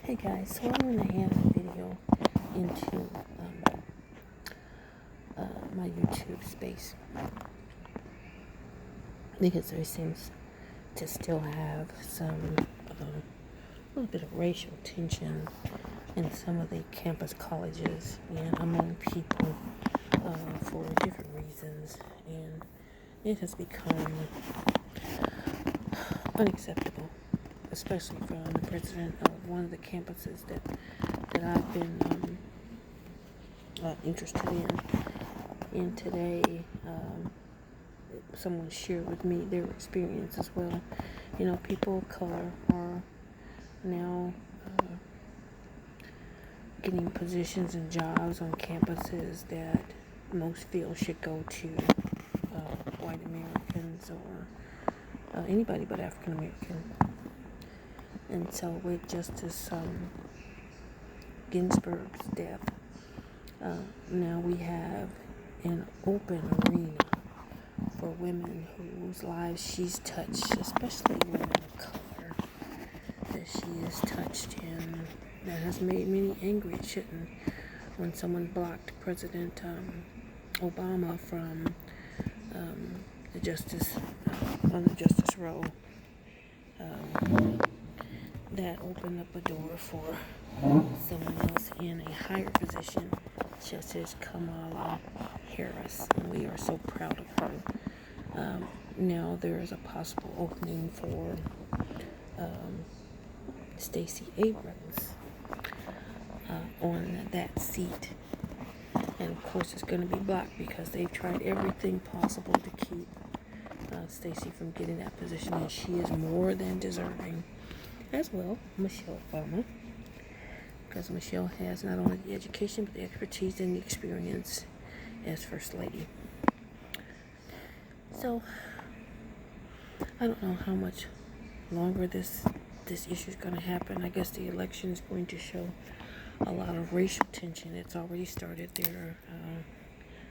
Hey guys, so I'm going to add a video into my YouTube space because there seems to still have some little bit of racial tension in some of the campus colleges and among people for different reasons, and it has become unacceptable, especially from the president of one of the campuses that I've been interested in. And today, someone shared with me their experience as well. You know, people of color are now getting positions and jobs on campuses that most feel should go to white Americans or anybody but African American. And so with Justice Ginsburg's death, now we have an open arena for women whose lives she's touched, especially women of color that she has touched, and that has made many angry. It shouldn't. When someone blocked President Obama from the justice on the justice row, that opened up a door for someone else in a higher position, Justice Kamala Harris, and we are so proud of her. Now there is a possible opening for Stacey Abrams on that seat, and of course it's going to be blocked because they've tried everything possible to keep Stacey from getting that position, and she is more than deserving, as well Michelle Obama, because Michelle has not only the education but the expertise and the experience as First Lady. So I don't know how much longer this issue is going to happen. I guess the election is going to show a lot of racial tension. It's already started there.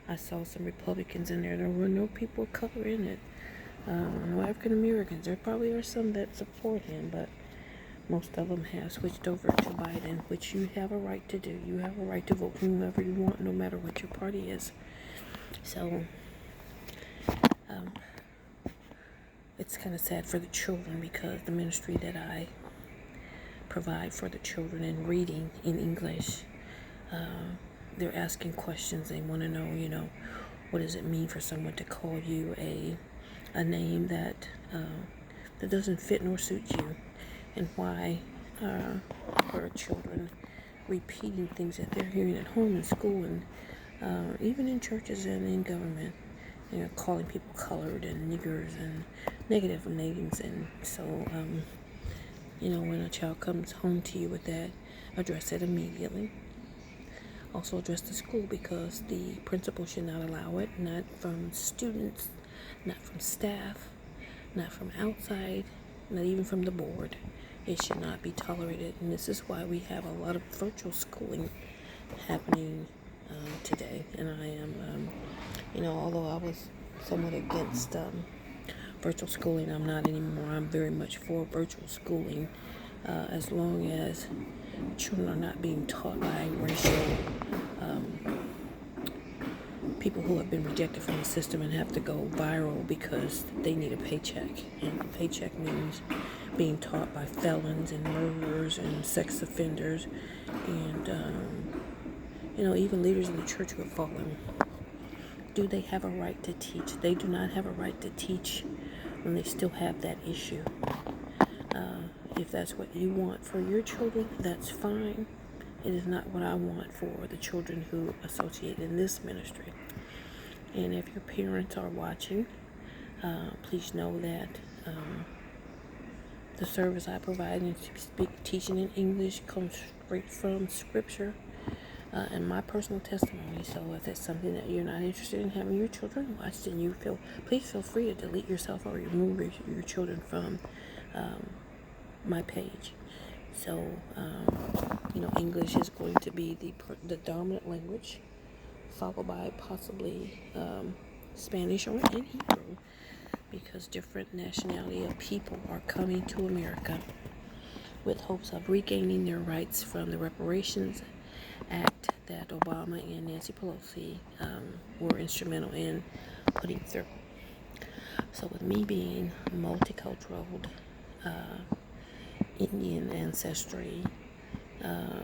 I saw some Republicans in there. There were no people of color in it. No African Americans. There probably are some that support him, but most of them have switched over to Biden, which you have a right to do. You have a right to vote for whomever you want, no matter what your party is. So it's kind of sad for the children, because the ministry that I provide for the children in reading in English, they're asking questions. They want to know, what does it mean for someone to call you a name that doesn't fit nor suit you, and why are children repeating things that they're hearing at home, in school, and even in churches and in government, calling people colored and niggers and negative names. And so when a child comes home to you with that, address it immediately. Also address the school, because the principal should not allow it, not from students, not from staff, not from outside, not even from the board. It should not be tolerated, and this is why we have a lot of virtual schooling happening today. And I am, although I was somewhat against virtual schooling, I'm not anymore. I'm very much for virtual schooling, as long as children are not being taught by racial people who have been rejected from the system and have to go viral because they need a paycheck. And the paycheck means being taught by felons and murderers and sex offenders, and even leaders in the church who have fallen. Do they have a right to teach? They do not have a right to teach when they still have that issue. If that's what you want for your children, that's fine. It is not what I want for the children who associate in this ministry. And if your parents are watching, please know that the service I provide in teaching in English comes straight from Scripture and my personal testimony. So if that's something that you're not interested in having your children watch, then please feel free to delete yourself or remove your children from my page. So English is going to be the dominant language, followed by possibly Spanish or in Hebrew, because different nationality of people are coming to America. with hopes of regaining their rights from the Reparations Act that Obama and Nancy Pelosi were instrumental in putting through. So with me being multicultural, Indian ancestry,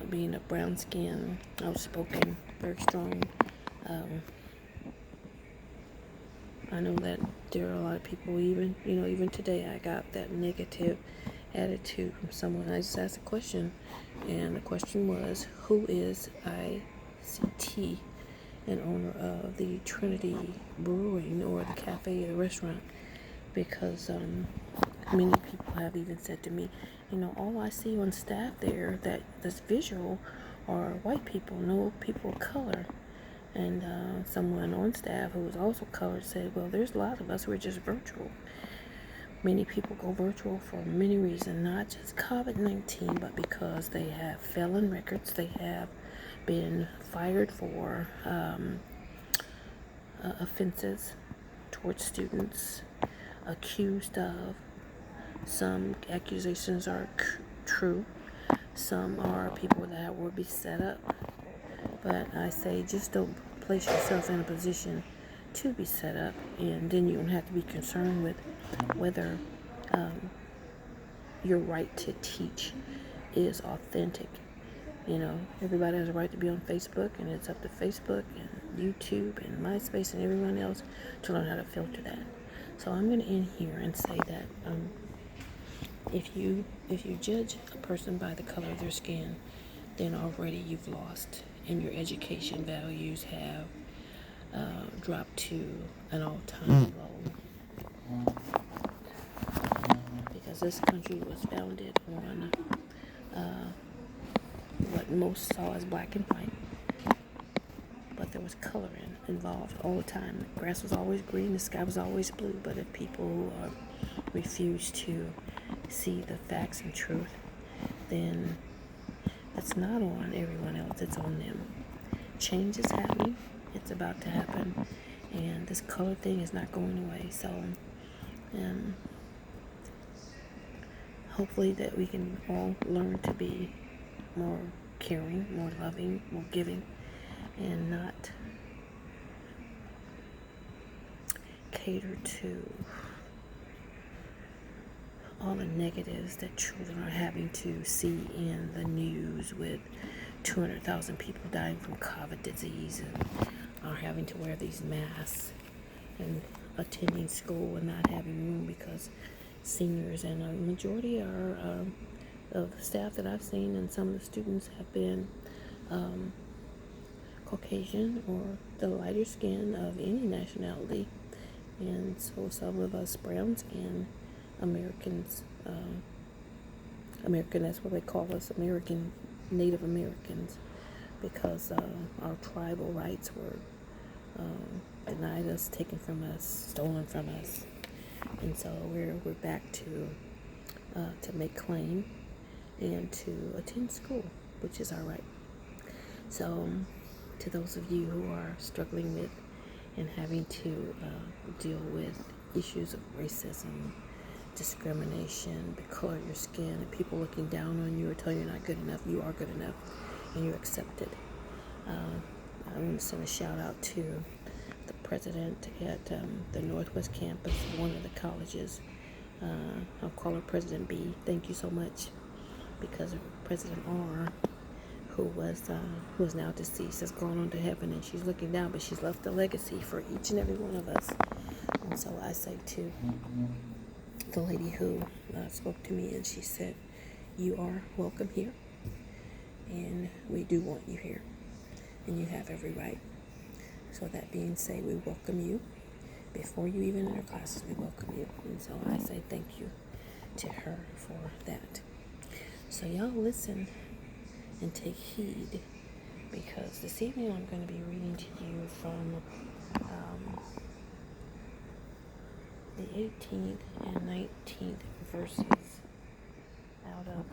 being a brown skin, outspoken, very strong, I know that there are a lot of people, even today, I got that negative attitude from someone. I just asked a question, and the question was, who is ICT, an owner of the Trinity Brewing or the cafe or the restaurant? Because many people have even said to me, all I see on staff there that's visual are white people, no people of color. And someone on staff who was also colored said, well, there's a lot of us, we're just virtual. Many people go virtual for many reasons, not just COVID-19, but because they have felon records, they have been fired for offenses towards students, accused of. Some accusations are true, some are people that will be set up. But I say, just don't place yourself in a position to be set up, and then you don't have to be concerned with whether your right to teach is authentic. Everybody has a right to be on Facebook, and it's up to Facebook and YouTube and MySpace and everyone else to learn how to filter that. So I'm going to end here and say that if you judge a person by the color of their skin, then already you've lost, and your education values have dropped to an all-time low. Because this country was founded on what most saw as black and white, but there was color involved all the time. The grass was always green, the sky was always blue. But if people refuse to see the facts and truth, then that's not on everyone else, it's on them. Change is happening, it's about to happen, and this color thing is not going away. So hopefully that we can all learn to be more caring, more loving, more giving, and not cater to all the negatives that children are having to see in the news, with 200,000 people dying from COVID disease, and are having to wear these masks, and attending school and not having room because seniors, and a majority are of the staff that I've seen, and some of the students have been Caucasian or the lighter skin of any nationality. And so some of us brown skin Americans, that's what they call us, Native Americans, because our tribal rights were denied us, taken from us, stolen from us. And so we're back to make claim and to attend school, which is our right. So to those of you who are struggling with and having to deal with issues of racism, discrimination, the color of your skin, and people looking down on you or telling you you're not good enough, you are good enough and you're accepted. I want to send a shout out to the president at the Northwest campus, one of the colleges. I'll call her President B. Thank you so much, because President R, who is now deceased, has gone on to heaven, and she's looking down, but she's left a legacy for each and every one of us. And so I say to the lady who spoke to me, and she said, you are welcome here, and we do want you here, and you have every right. So that being said, we welcome you. Before you even enter classes, we welcome you. And so I say thank you to her for that. So y'all listen and take heed, because this evening I'm going to be reading to you from the 18th and 19th verses out of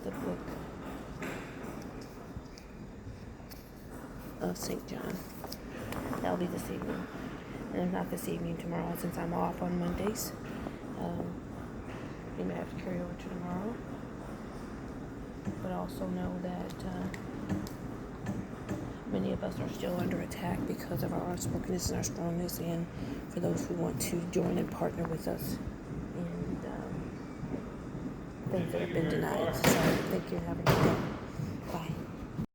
the book of St. John. Now probably this evening. And if not this evening, tomorrow, since I'm off on Mondays. We may have to carry over to tomorrow. But also know that many of us are still under attack because of our outspokenness and our strongness, and for those who want to join and partner with us in things that have been denied. So thank you and have a good day. Bye.